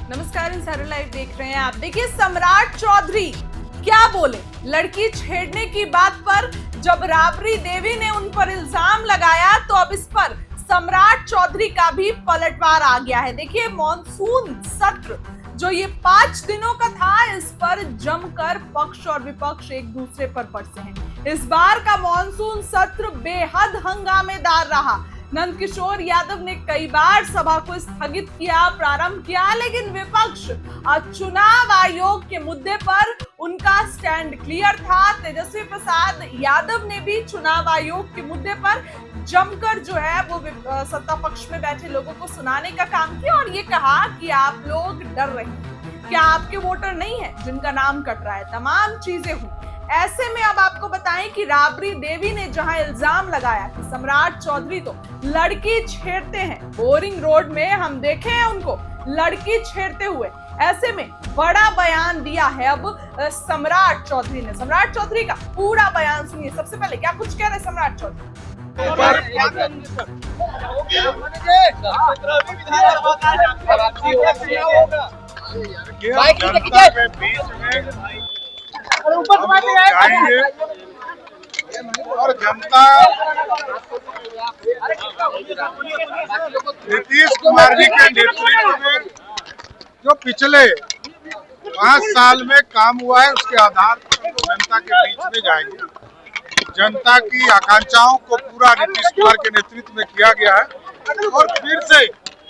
नमस्कार, इंसारा लाइव देख रहे हैं आप। देखिए, सम्राट चौधरी क्या बोले लड़की छेड़ने की बात पर। जब राबड़ी देवी ने उन पर इल्जाम लगाया तो अब इस पर सम्राट चौधरी का भी पलटवार आ गया है। देखिए, मॉनसून सत्र जो ये 5 दिनों का था, इस पर जमकर पक्ष और विपक्ष एक दूसरे पर बरसे हैं। इस बार का मॉनसून सत्र बेहद हंगामेदार रहा। नंदकिशोर यादव ने कई बार सभा को स्थगित किया, प्रारंभ किया, लेकिन विपक्ष चुनाव आयोग के मुद्दे पर उनका स्टैंड क्लियर था। तेजस्वी प्रसाद यादव ने भी चुनाव आयोग के मुद्दे पर जमकर जो है वो सत्ता पक्ष में बैठे लोगों को सुनाने का काम किया और ये कहा कि आप लोग डर रहे हैं, क्या आपके वोटर नहीं है जिनका नाम कट रहा है, तमाम चीजें हुई। ऐसे में अब आपको बताएं कि राबड़ी देवी ने जहां इल्जाम लगाया कि सम्राट चौधरी तो लड़की छेड़ते हैं, बोरिंग रोड में हम देखे हैं उनको लड़की छेड़ते हुए, ऐसे में बड़ा बयान दिया है अब सम्राट चौधरी ने। सम्राट चौधरी का पूरा बयान सुनिए। सबसे पहले क्या कुछ कह रहे सम्राट चौधरी। जाएंगे और जनता नीतीश कुमार जी के नेतृत्व में जो पिछले 5 साल में काम हुआ है उसके आधार पर जनता के बीच में जाएंगे। जनता की आकांक्षाओं को पूरा नीतीश कुमार के नेतृत्व में किया गया है और फिर से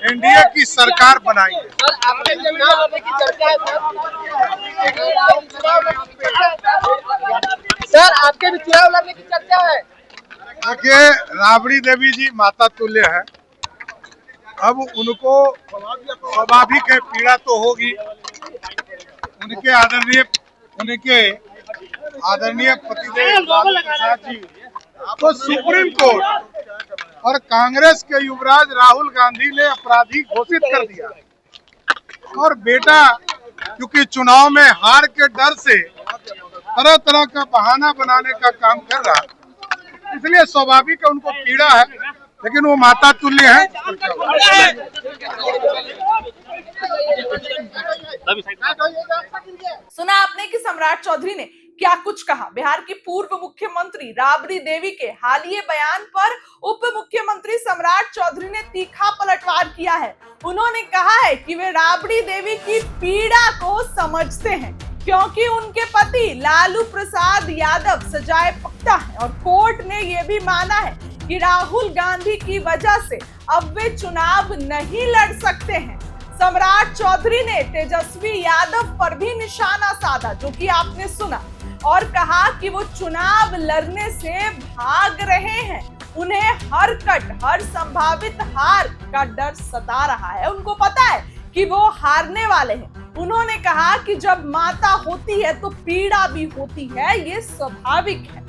एनडीए की सरकार बनाएंगे। सर, आपके भी चुनाव लड़ने की चर्चा है। देखिए, राबड़ी देवी जी माता तुल्य है। अब उनको स्वाभाविक है, पीड़ा तो होगी। उनके आदरणीय पतिदेव लालू प्रसाद जी तो सुप्रीम कोर्ट और कांग्रेस के युवराज राहुल गांधी ने अपराधी घोषित कर दिया और बेटा क्योंकि चुनाव में हार के डर से तरह तरह का बहाना बनाने का काम कर रहा, इसलिए स्वाभाविक है उनको पीड़ा है, लेकिन वो माता तुल्य है। सुना आपने कि सम्राट चौधरी ने क्या कुछ कहा। बिहार की पूर्व मुख्यमंत्री राबड़ी देवी के हालिया बयान पर उप मुख्यमंत्री सम्राट चौधरी ने तीखा पलटवार किया है। उन्होंने कहा है कि वे राबड़ी देवी की पीड़ा को समझते हैं क्योंकि उनके पति लालू प्रसाद यादव सजाए पक्का है और कोर्ट ने यह भी माना है कि राहुल गांधी की वजह से अब वे चुनाव नहीं लड़ सकते हैं। सम्राट चौधरी ने तेजस्वी यादव पर भी निशाना साधा, जो कि आपने सुना, और कहा कि वो चुनाव लड़ने से भाग रहे हैं। उन्हें हर संभावित हार का डर सता रहा है। उनको पता है कि वो हारने वाले हैं। उन्होंने कहा कि जब माता होती है तो पीड़ा भी होती है, ये स्वाभाविक है।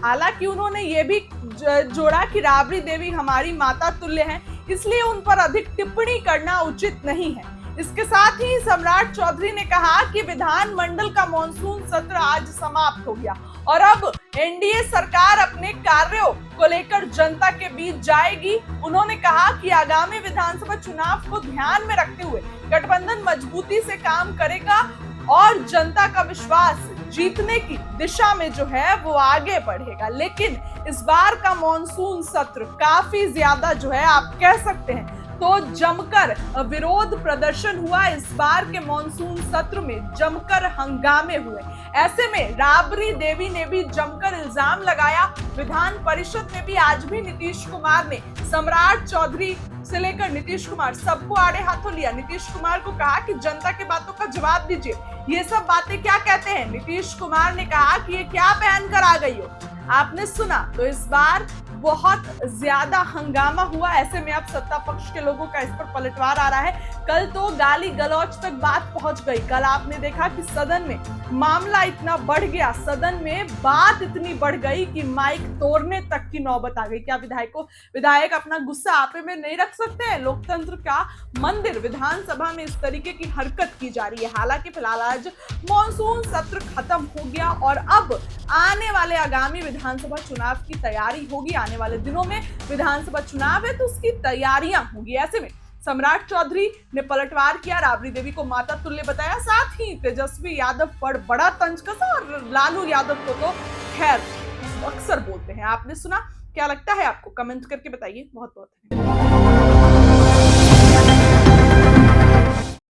हालांकि उन्होंने ये भी जोड़ा कि राबड़ी देवी हमारी माता तुल्य हैं, इसलिए उन पर अधिक टिप्पणी करना उचित नहीं है। इसके साथ ही सम्राट चौधरी ने कहा कि विधानमंडल का मॉनसून सत्र आज समाप्त हो गया और अब एनडीए सरकार अपने कार्यों को लेकर जनता के बीच जाएगी। उन्होंने कहा कि आगामी विधानसभा चुनाव को ध्यान में रखते हुए गठबंधन मजबूती से काम करेगा और जनता का विश्वास जीतने की दिशा में जो है वो आगे बढ़ेगा। लेकिन इस बार का मॉनसून सत्र काफी ज्यादा जो है आप कह सकते हैं तो जमकर विरोध प्रदर्शन हुआ। इस बार के मॉनसून सत्र में जमकर हंगामे हुए। ऐसे में राबड़ी देवी ने भी जमकर इल्जाम लगाया। विधान परिषद में भी आज भी नीतीश कुमार ने सम्राट चौधरी से लेकर नीतीश कुमार सबको आड़े हाथों लिया। नीतीश कुमार को कहा कि जनता के बातों का जवाब दीजिए, ये सब बातें क्या कहते हैं। नीतीश कुमार ने कहा कि ये क्या पहन कर आ गई हो। आपने सुना। तो इस बार बहुत ज्यादा हंगामा हुआ। ऐसे में अब सत्ता पक्ष के लोगों का इस पर पलटवार आ रहा है। कल तो गाली गलौज तक बात पहुंच गई। कल आपने देखा कि सदन में मामला इतना बढ़ गया, सदन में बात इतनी बढ़ गई कि माइक तोड़ने तक की नौबत आ गई। क्या विधायक अपना गुस्सा आपे में नहीं रख सकते हैं? लोकतंत्र का मंदिर विधानसभा में इस तरीके की हरकत की जा रही है। हालांकि फिलहाल आज मॉनसून सत्र खत्म हो गया और अब आने वाले आगामी विधानसभा चुनाव की तैयारी होगी। आने वाले दिनों में विधानसभा चुनाव है तो उसकी तैयारियां होगी। ऐसे में सम्राट चौधरी ने पलटवार किया, राबड़ी देवी को माता तुल्य बताया, साथ ही तेजस्वी यादव पर बड़ा तंज कसा और लालू यादव को तो खैर अक्सर बोलते हैं। आपने सुना, क्या लगता है आपको? कमेंट करके बताइए। बहुत बहुत धन्यवाद।